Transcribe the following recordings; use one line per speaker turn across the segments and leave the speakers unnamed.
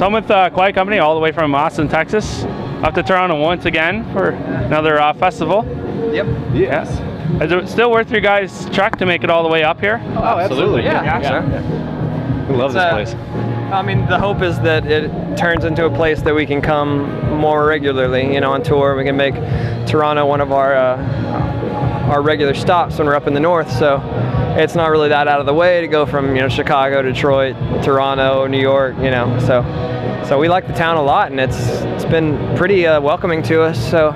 So I'm with Quiet Company all the way from Austin, Texas, up to Toronto once again for another festival.
Yep.
Yes. Is it still worth your guys' trek to make it all the way up here?
Oh, absolutely.
Yeah.
We love this place.
I mean, the hope is that it turns into a place that we can come more regularly, on tour. We can make Toronto one of our regular stops when we're up in the north, so it's not really that out of the way to go from, Chicago, Detroit, Toronto, New York, So we like the town a lot, and it's been pretty welcoming to us, so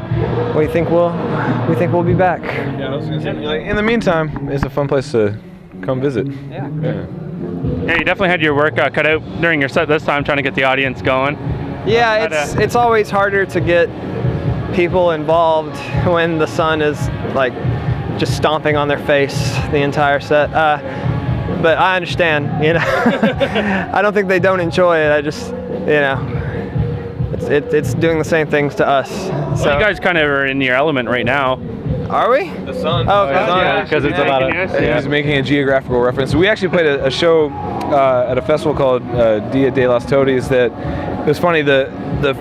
we think we'll be back.
Yeah, I was gonna say, in the meantime, it's a fun place to come visit.
Yeah.
Yeah, you definitely had your work cut out during your set this time, trying to get the audience going.
Yeah, it's always harder to get people involved when the sun is like just stomping on their face the entire set. But I understand, I don't think they don't enjoy it. I just, it's doing the same things to us. So
you guys kind of are in your element right now.
Are we?
The sun.
Oh,
yeah,
because it's about
yeah.
He's making a geographical reference. We actually played a show at a festival called Dia de los Todes that it was funny. The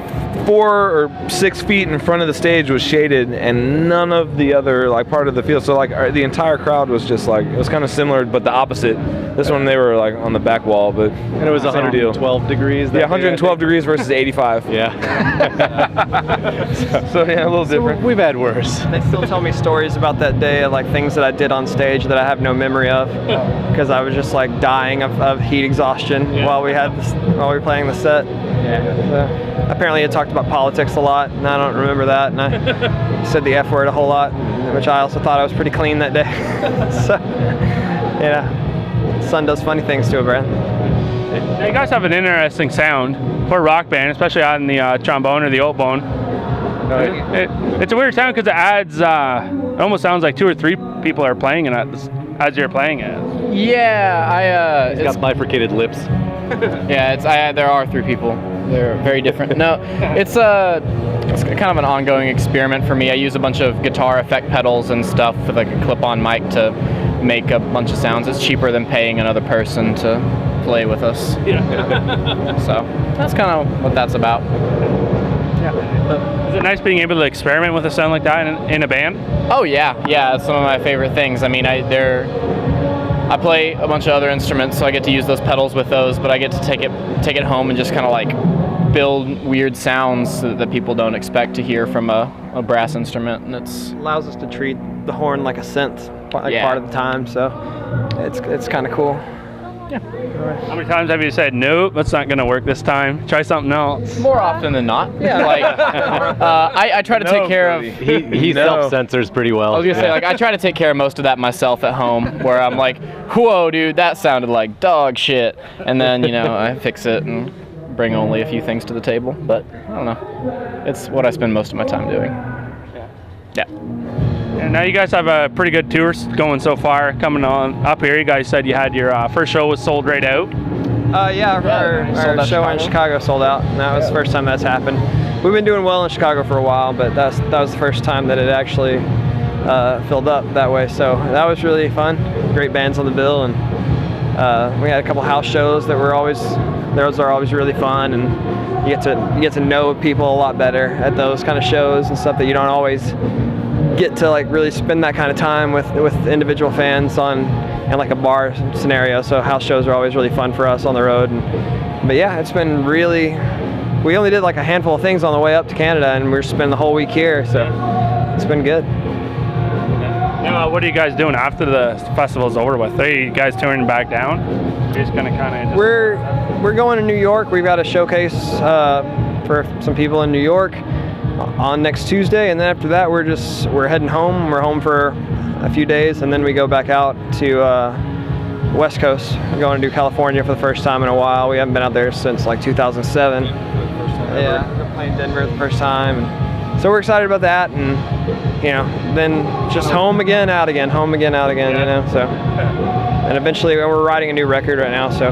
4 or 6 feet in front of the stage was shaded, and none of the other part of the field. So the entire crowd was just it was kind of similar, but the opposite. This one they were on the back wall, but
and it was 112 degrees.
Yeah, 112 degrees versus 85.
Yeah.
so yeah, a little different.
We've had worse.
They still tell me stories about that day, things that I did on stage that I have no memory of, because I was just dying of heat exhaustion while we were playing the set. Yeah. Apparently, it talked about politics a lot, and I don't remember that. And I said the F word a whole lot, which I also thought I was pretty clean that day. So, the sun does funny things to a band.
Now, you guys have an interesting sound for a rock band, especially on the trombone or the oat bone. It's a weird sound because it adds, it almost sounds like 2 or 3 people are playing it as you're playing it.
Yeah,
It's got bifurcated lips.
Yeah, there are 3 people. They're very different. No, it's kind of an ongoing experiment for me. I use a bunch of guitar effect pedals and stuff with a clip-on mic to make a bunch of sounds. It's cheaper than paying another person to play with us. Yeah. So that's kind of what that's about.
Is it nice being able to experiment with a sound like that in a band?
Oh yeah, it's some of my favorite things. I mean, I play a bunch of other instruments, so I get to use those pedals with those, but I get to take it home and just kind of build weird sounds that people don't expect to hear from a brass instrument, and it
allows us to treat the horn like a synth part of the time, so it's kind of cool.
Yeah.
How many times have you said, nope, that's not going to work this time, try something else?
More often than not. Yeah. I try to take care of...
He self-censors pretty well.
I was going to say, I try to take care of most of that myself at home, where I'm like, whoa, dude, that sounded like dog shit. And then, I fix it and bring only a few things to the table. But, I don't know. It's what I spend most of my time doing. Yeah.
And now you guys have a pretty good tour going so far, coming on up here. You guys said you had your first show was sold right out.
Our show in Chicago sold out, and that was the first time that's happened. We've been doing well in Chicago for a while, but that was the first time that it actually filled up that way. So that was really fun. Great bands on the bill, and we had a couple house shows that were always really fun, and you get to know people a lot better at those kind of shows and stuff that you don't always get to really spend that kind of time with individual fans in a bar scenario. So house shows are always really fun for us on the road. But yeah, it's been really. We only did a handful of things on the way up to Canada, and we're spending the whole week here. So it's been good.
Now, what are you guys doing after the festival's over with? Are you guys touring back down? You're just gonna kind of.
We're going to New York. We've got a showcase for some people in New York on next Tuesday, and then after that we're heading home. We're home for a few days, and then we go back out to West Coast. We're going to do California for the first time in a while. We haven't been out there since 2007. Yeah, we're playing Denver the first time, and so we're excited about that. And then just home again, out again, home again, out again. So, and eventually we're writing a new record right now. So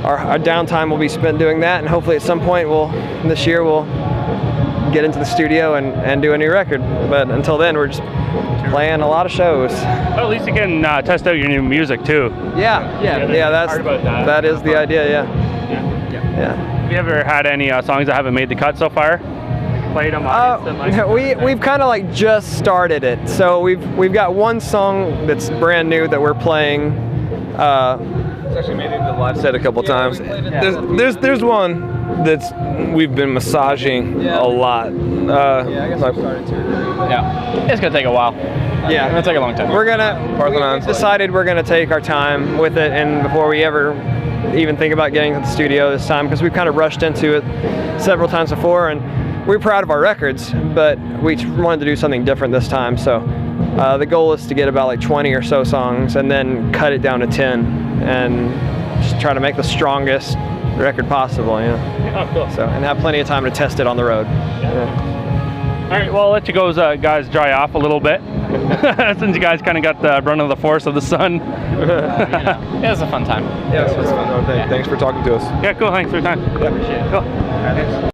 our downtime will be spent doing that, and hopefully at some point this year we'll get into the studio and do a new record. But until then, we're just playing a lot of shows.
Well, at least you can test out your new music too.
Yeah. That is the idea. Yeah.
Have you ever had any songs that haven't made the cut so far? Played them.
We've kind of like just started it. So we've got one song that's brand new that we're playing.
It's actually made it into the live set a couple times. There's one that's we've been massaging a lot.
I guess we started too.
Yeah, it's gonna take a while.
Yeah,
It's gonna take a long time.
We've decided we're gonna take our time with it, and before we ever even think about getting to the studio this time, because we've kind of rushed into it several times before, and we're proud of our records, but we wanted to do something different this time. So the goal is to get about like 20 or so songs, and then cut it down to 10, and just try to make the strongest record possible. You know.
Oh, cool.
So, and have plenty of time to test it on the road.
All right, well, I'll let you guys dry off a little bit, since you guys kind of got the brunt of the force of the sun.
It was a fun time.
Yeah, it was fun. Thanks for talking to us.
Yeah, cool. Thanks for your time.
Yeah.
Cool.